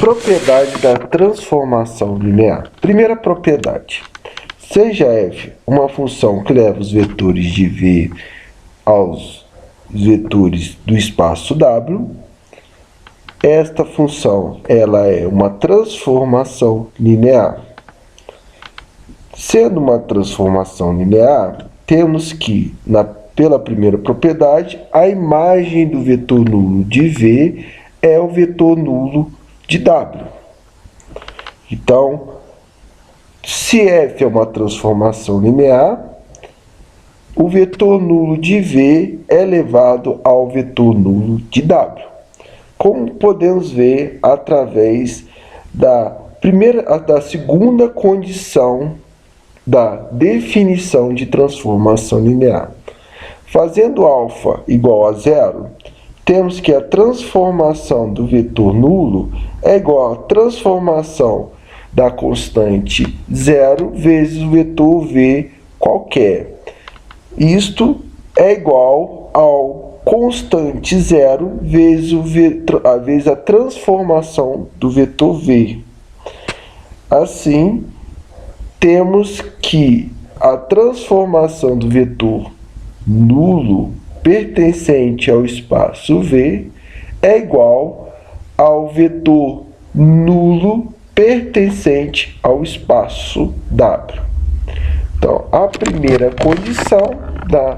Propriedade da transformação linear. Primeira propriedade. Seja f uma função que leva os vetores de V aos vetores do espaço W, esta função ela é uma transformação linear. Sendo uma transformação linear, temos que, pela primeira propriedade, a imagem do vetor nulo de V é o vetor nulo de W. Então, se f é uma transformação linear, o vetor nulo de V é elevado ao vetor nulo de W. Como podemos ver através da segunda condição da definição de transformação linear. Fazendo α igual a zero, temos que a transformação do vetor nulo é igual à transformação da constante zero vezes o vetor V qualquer. Isto é igual ao constante zero vezes a transformação do vetor V. Assim, temos que a transformação do vetor nulo pertencente ao espaço V é igual ao vetor nulo pertencente ao espaço W. Então, a primeira condição da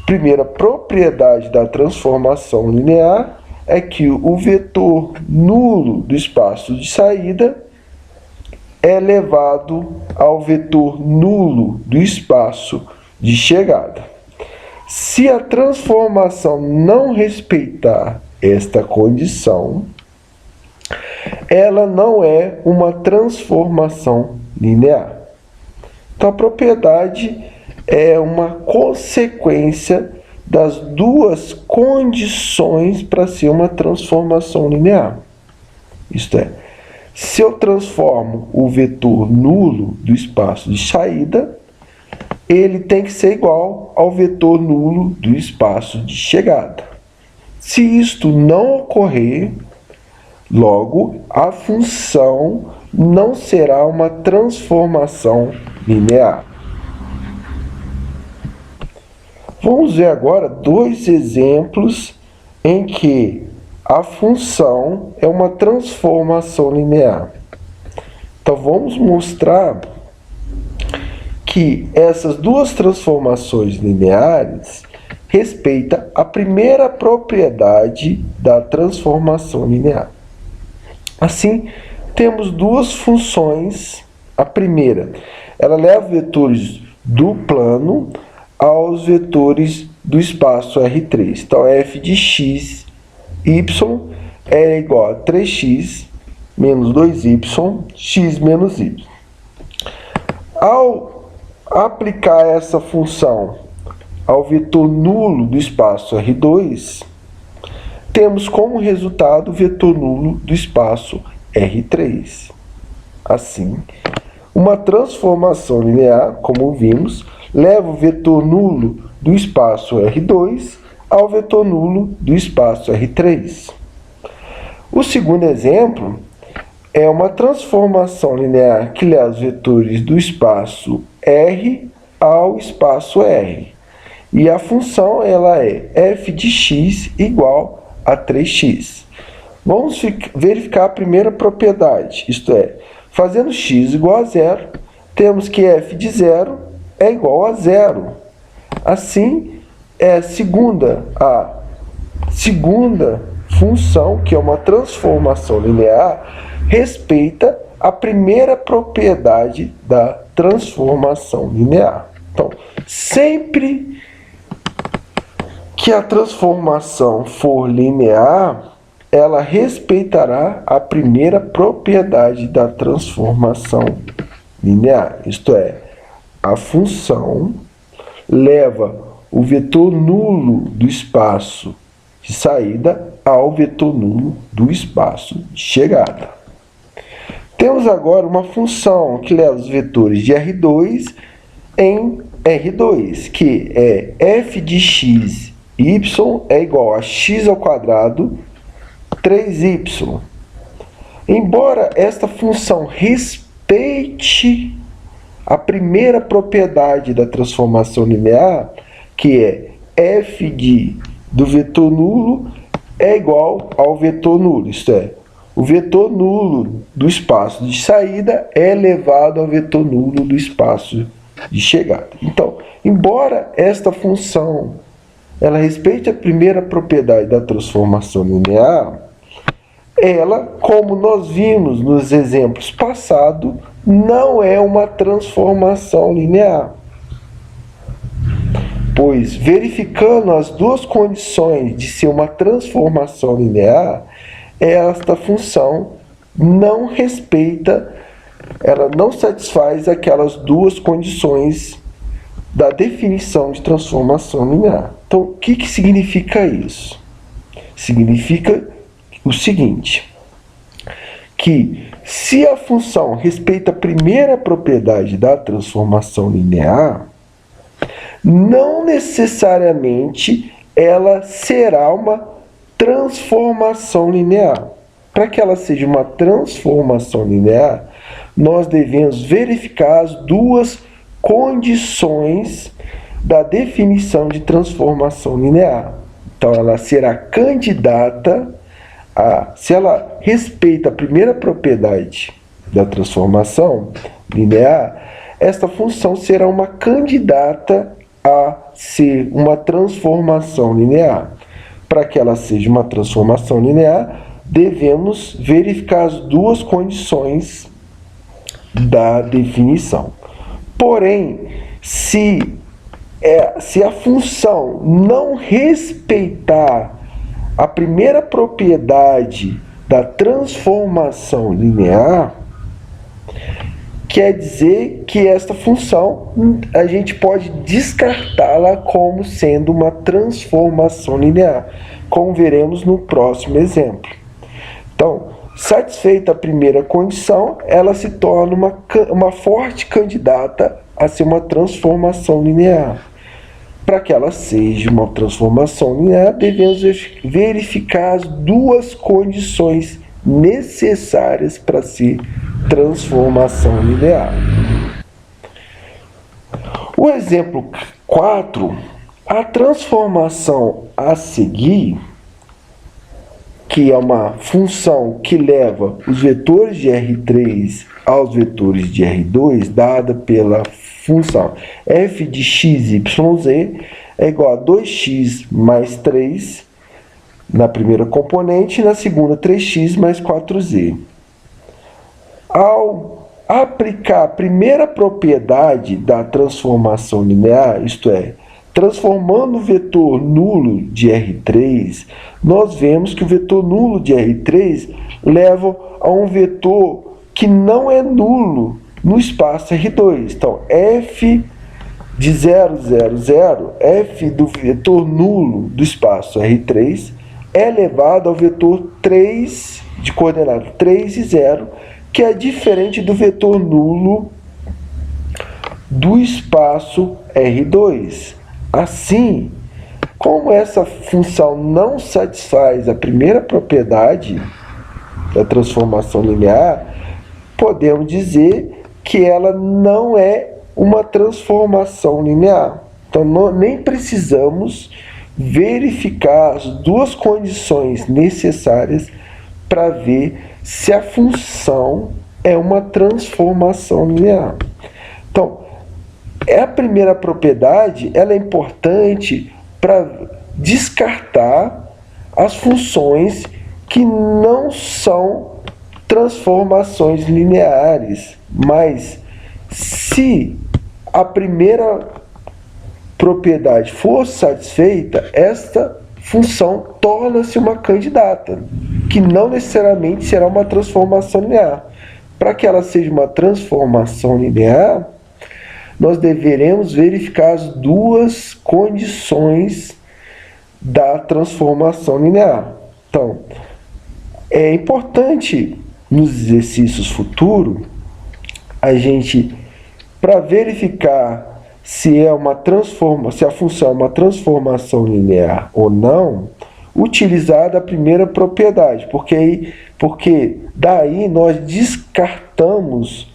primeira propriedade da transformação linear é que o vetor nulo do espaço de saída é elevado ao vetor nulo do espaço de chegada. Se a transformação não respeitar esta condição, ela não é uma transformação linear. Então, a propriedade é uma consequência das duas condições para ser uma transformação linear. Isto é, se eu transformo o vetor nulo do espaço de saída, ele tem que ser igual ao vetor nulo do espaço de chegada. Se isto não ocorrer, logo, a função não será uma transformação linear. Vamos ver agora dois exemplos em que a função é uma transformação linear. Então, vamos mostrar que essas duas transformações lineares respeitam a primeira propriedade da transformação linear. Assim, temos duas funções. A primeira, ela leva vetores do plano aos vetores do espaço R3. Então, f de x, y é igual a 3x menos 2y, x menos y. Ao aplicar essa função ao vetor nulo do espaço R2, temos como resultado o vetor nulo do espaço R3. Assim, uma transformação linear, como vimos, leva o vetor nulo do espaço R2 ao vetor nulo do espaço R3. O segundo exemplo é uma transformação linear que leva os vetores do espaço R ao espaço R. E a função ela é f de x igual a 3x. Vamos verificar a primeira propriedade, isto é, fazendo x igual a zero, temos que f de zero é igual a zero. Assim, a segunda função, que é uma transformação linear, respeita a primeira propriedade da transformação linear. Então, sempre que a transformação for linear, ela respeitará a primeira propriedade da transformação linear. Isto é, a função leva o vetor nulo do espaço de saída ao vetor nulo do espaço de chegada. Temos agora uma função que leva os vetores de R2 em R2, que é f de x, y é igual a x ao quadrado 3y. Embora esta função respeite a primeira propriedade da transformação linear, que é f do vetor nulo é igual ao vetor nulo, isto é, o vetor nulo do espaço de saída é elevado ao vetor nulo do espaço de chegada. Então, embora esta função ela respeite a primeira propriedade da transformação linear, ela, como nós vimos nos exemplos passados, não é uma transformação linear. Pois, verificando as duas condições de ser uma transformação linear, esta função não respeita, ela não satisfaz aquelas duas condições da definição de transformação linear. Então, o que significa isso? Significa o seguinte, que se a função respeita a primeira propriedade da transformação linear, não necessariamente ela será uma transformação linear. Para que ela seja uma transformação linear, nós devemos verificar as duas condições da definição de transformação linear. Então, ela será candidata a, se ela respeita a primeira propriedade da transformação linear, esta função será uma candidata a ser uma transformação linear. Para que ela seja uma transformação linear, devemos verificar as duas condições da definição. Porém, se a função não respeitar a primeira propriedade da transformação linear, quer dizer que esta função a gente pode descartá-la como sendo uma transformação linear, como veremos no próximo exemplo. Então, satisfeita a primeira condição, ela se torna uma forte candidata a ser uma transformação linear. Para que ela seja uma transformação linear, devemos verificar as duas condições necessárias para ser transformação linear. O exemplo 4, a transformação a seguir, que é uma função que leva os vetores de R3 aos vetores de R2, dada pela função f de x, y, z é igual a 2x mais 3 na primeira componente e na segunda 3x mais 4z. Ao aplicar a primeira propriedade da transformação linear, isto é, transformando o vetor nulo de R3, nós vemos que o vetor nulo de R3 leva a um vetor que não é nulo no espaço R2. Então, f de 0, 0, 0, f do vetor nulo do espaço R3 é elevado ao vetor 3 de coordenada 3 e 0, que é diferente do vetor nulo do espaço R2. Assim, como essa função não satisfaz a primeira propriedade da transformação linear, podemos dizer que ela não é uma transformação linear. Então, nem precisamos verificar as duas condições necessárias para ver se a função é uma transformação linear. Então, a primeira propriedade ela é importante para descartar as funções que não são transformações lineares, mas se a primeira propriedade for satisfeita, esta função torna-se uma candidata, que não necessariamente será uma transformação linear. Para que ela seja uma transformação linear, nós deveremos verificar as duas condições da transformação linear. Então, é importante nos exercícios futuros, a gente, para verificar se a função é uma transformação linear ou não, utilizada a primeira propriedade, porque daí nós descartamos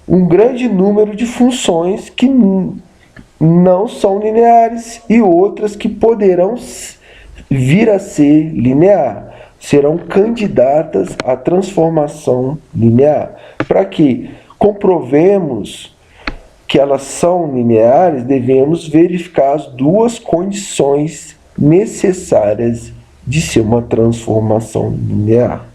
um grande número de funções que não são lineares e outras que poderão vir a ser linear, serão candidatas à transformação linear. Para que comprovemos que elas são lineares, devemos verificar as duas condições necessárias de ser uma transformação linear.